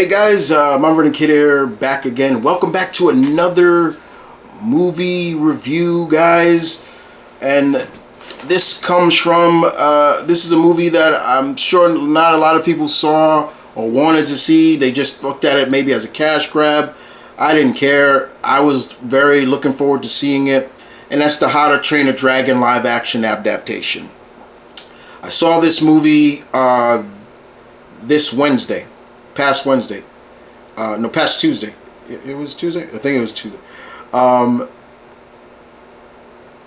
Hey guys, M.V.K here, back again. Welcome back to another movie review, guys. And this comes from, this is a movie that I'm sure not a lot of people saw or wanted to see. They just looked at it maybe as a cash grab. I didn't care. I was very looking forward to seeing it. And that's the How to Train a Dragon live action adaptation. I saw this movie this Wednesday. Past Wednesday. Past Tuesday. It was Tuesday? I think it was Tuesday. No,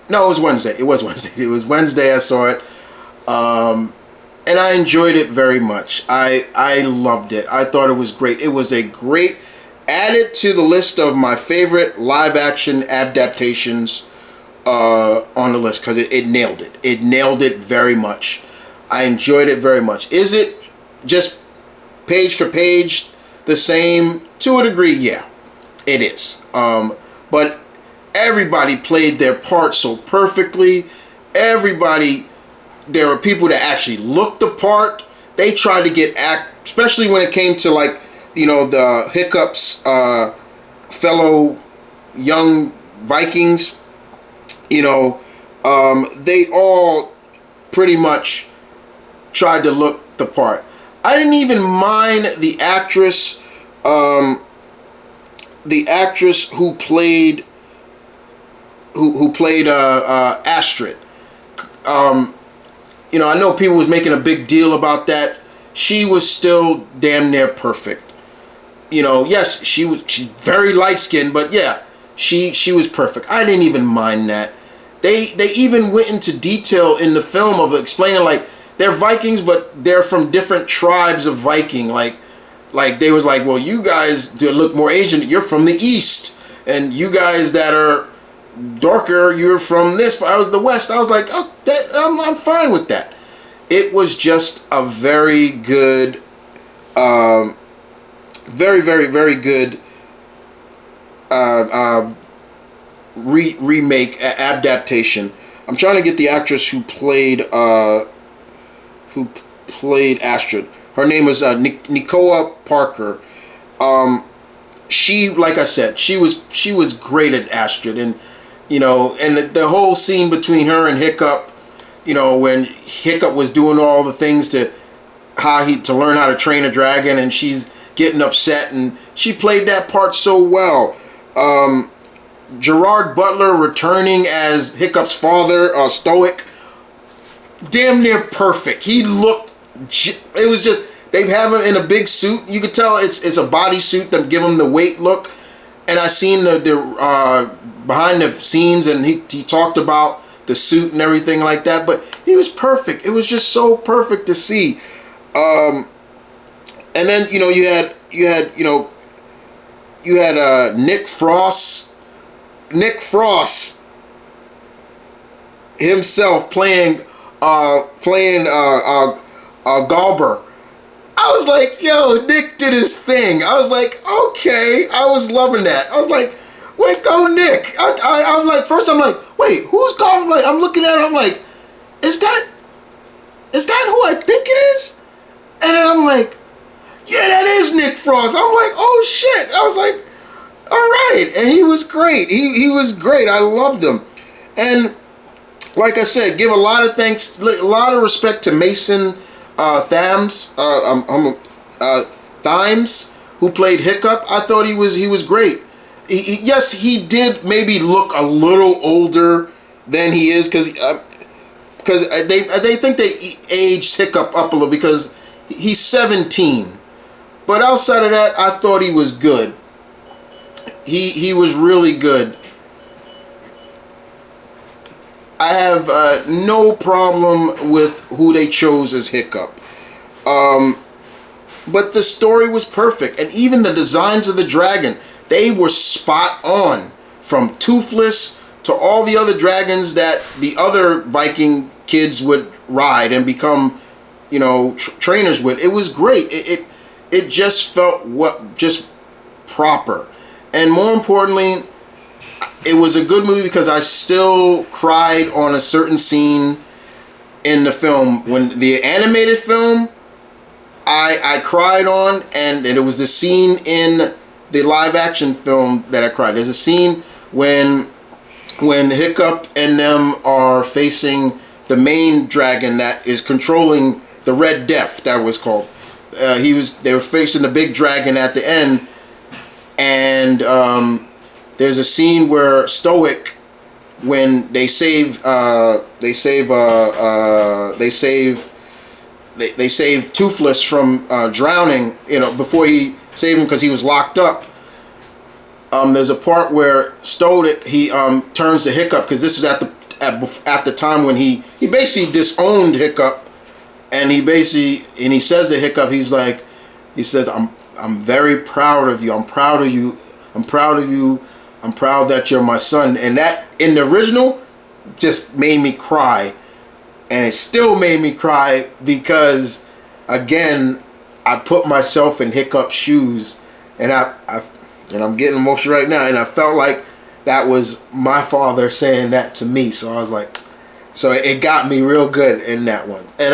it was Wednesday. It was Wednesday. It was Wednesday I saw it. And I enjoyed it very much. I loved it. I thought it was great. It was a great, added to the list of my favorite live action adaptations on the list, because it nailed it. It nailed it very much. I enjoyed it very much. Is it just page for page the same? To a degree, yeah, it is. But everybody played their part so perfectly. Everybody, there were people that actually looked the part. They tried to get especially when it came to, like, you know, the Hiccup's fellow young Vikings. You know, they all pretty much tried to look the part. I didn't even mind the actress who played Astrid. You know, I know people was making a big deal about that. She was still damn near perfect. You know, yes, she's very light skinned, but yeah, she was perfect. I didn't even mind that. They even went into detail in the film of explaining, like, they're Vikings, but they're from different tribes of Viking. Like they was like, well, you guys do look more Asian. You're from the East, and you guys that are darker, you're from this. But I was the West. I was like, oh, I'm fine with that. It was just a very good, very, very, very good remake adaptation. I'm trying to get the actress who played Astrid. Her name was Nicoa Parker. She, like I said, she was great at Astrid, and you know, and the whole scene between her and Hiccup, you know, when Hiccup was doing all the things to learn how to train a dragon, and she's getting upset, and she played that part so well. Gerard Butler returning as Hiccup's father, Stoic, damn near perfect. He looked, it was just, they have him in a big suit. You could tell it's a body suit that give him the weight look. And I seen the behind the scenes, and he talked about the suit and everything like that. But he was perfect. It was just so perfect to see. And then, you know, you had Nick Frost himself playing Galber. I was like, yo, Nick did his thing. I was like, okay. I was loving that. I was like, wait, go Nick. I was like, first I'm like, wait, who's Galber? Like, I'm looking at it, I'm like, is that who I think it is? And then I'm like, yeah, that is Nick Frost. I'm like, oh shit. I was like, all right. And he was great. He was great. I loved him. And like I said, give a lot of thanks, a lot of respect to Mason Thames, who played Hiccup. I thought he was great. Yes, he did maybe look a little older than he is, because they think they aged Hiccup up a little, because he's 17. But outside of that, I thought he was good. He was really good. I have no problem with who they chose as Hiccup. But the story was perfect. And even the designs of the dragon, they were spot on. From Toothless to all the other dragons that the other Viking kids would ride and become, you know, trainers with. It was great. It just felt just proper. And more importantly, it was a good movie because I still cried on a certain scene in the film. When the animated film, I cried on, and it was the scene in the live action film that I cried. There's a scene when Hiccup and them are facing the main dragon that is controlling the Red Death, that was called. They were facing the big dragon at the end, and there's a scene where Stoic, when they save Toothless from drowning, before he saved him because he was locked up. There's a part where Stoic, he turns to Hiccup, because this was at the time when he basically disowned Hiccup, and he says to Hiccup, he says, I'm very proud of you. I'm proud of you. I'm proud of you. I'm proud that you're my son. And that, in the original, just made me cry. And it still made me cry because, again, I put myself in Hiccup's shoes, and I'm getting emotional right now, and I felt like that was my father saying that to me. So I was like, so it got me real good in that one. And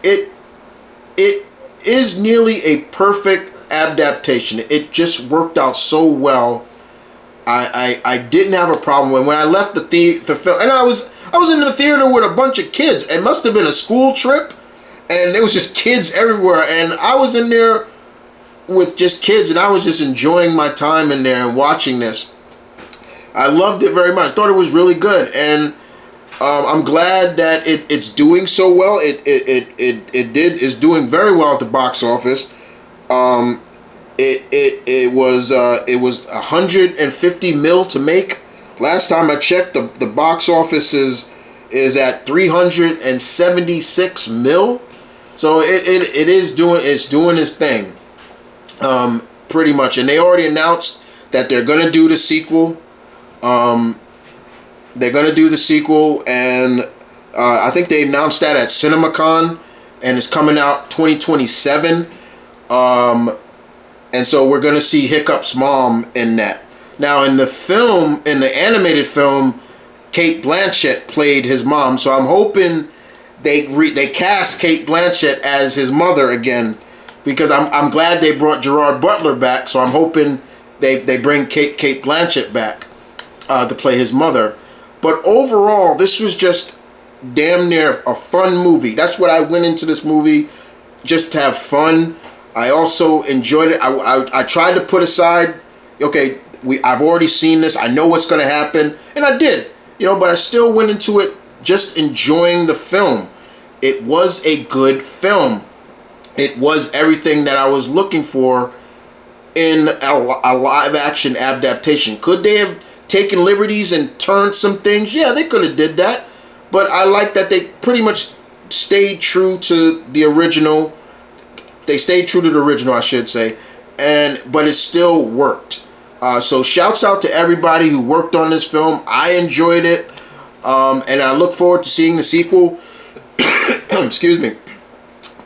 it is nearly a perfect adaptation. It just worked out so well. I didn't have a problem when I left the film, and I was in the theater with a bunch of kids. It must have been a school trip, and there was just kids everywhere, and I was in there with just kids, and I was just enjoying my time in there and watching this. I loved it very much. Thought it was really good, and I'm glad that it's doing so well. It's doing very well at the box office. It was 150 mil to make. Last time I checked, the box office is at 376 mil. So it's doing its thing, pretty much. And they already announced that they're gonna do the sequel. They're gonna do the sequel, and I think they announced that at CinemaCon, and it's coming out 2027. And so we're going to see Hiccup's mom in that. Now, in the animated film, Cate Blanchett played his mom. So I'm hoping they cast Cate Blanchett as his mother again, because I'm glad they brought Gerard Butler back. So I'm hoping they bring Cate Blanchett back to play his mother. But overall, this was just damn near a fun movie. That's what I went into this movie, just to have fun. I also enjoyed it. I tried to put aside, okay, I've already seen this. I know what's going to happen, and I did, but I still went into it just enjoying the film. It was a good film. It was everything that I was looking for in a live action adaptation. Could they have taken liberties and turned some things? Yeah, they could have did that, but I like that they pretty much stayed true to the original. They stayed true to the original, I should say, but it still worked. So shouts out to everybody who worked on this film. I enjoyed it, and I look forward to seeing the sequel. Excuse me.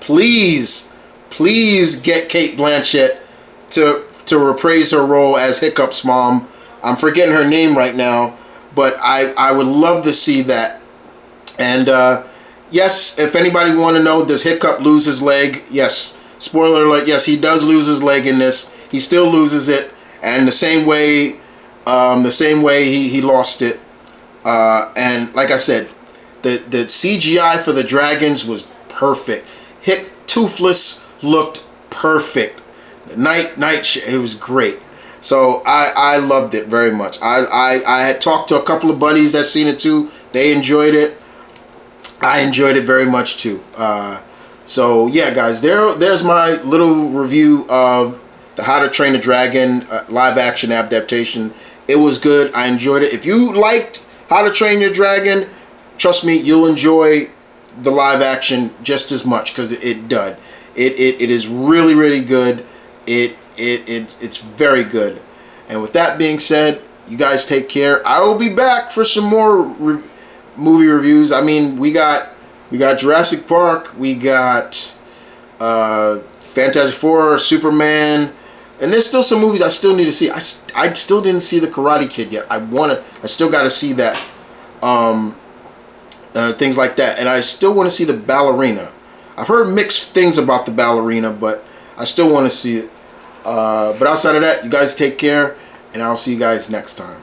Please get Cate Blanchett to reprise her role as Hiccup's mom. I'm forgetting her name right now, but I would love to see that. And yes, if anybody want to know, does Hiccup lose his leg? Yes. Spoiler alert, yes, he does lose his leg in this. He still loses it, and the same way he lost it. And like I said, the CGI for the dragons was perfect. Toothless looked perfect. The night it was great. So I loved it very much. I had talked to a couple of buddies that seen it too. They enjoyed it. I enjoyed it very much too. So yeah, guys, there's my little review of the How to Train a Dragon live action adaptation. It was good. I enjoyed it. If you liked How to Train Your Dragon, trust me, you'll enjoy the live action just as much, because it did. It is really, really good. It's very good. And with that being said, you guys take care. I will be back for some more movie reviews. I mean, we got Jurassic Park, we got Fantastic Four, Superman, and there's still some movies I still need to see. I still didn't see the Karate Kid yet. I still got to see that. Things like that, and I still want to see the Ballerina. I've heard mixed things about the ballerina, but I still want to see it. But outside of that, you guys take care, and I'll see you guys next time.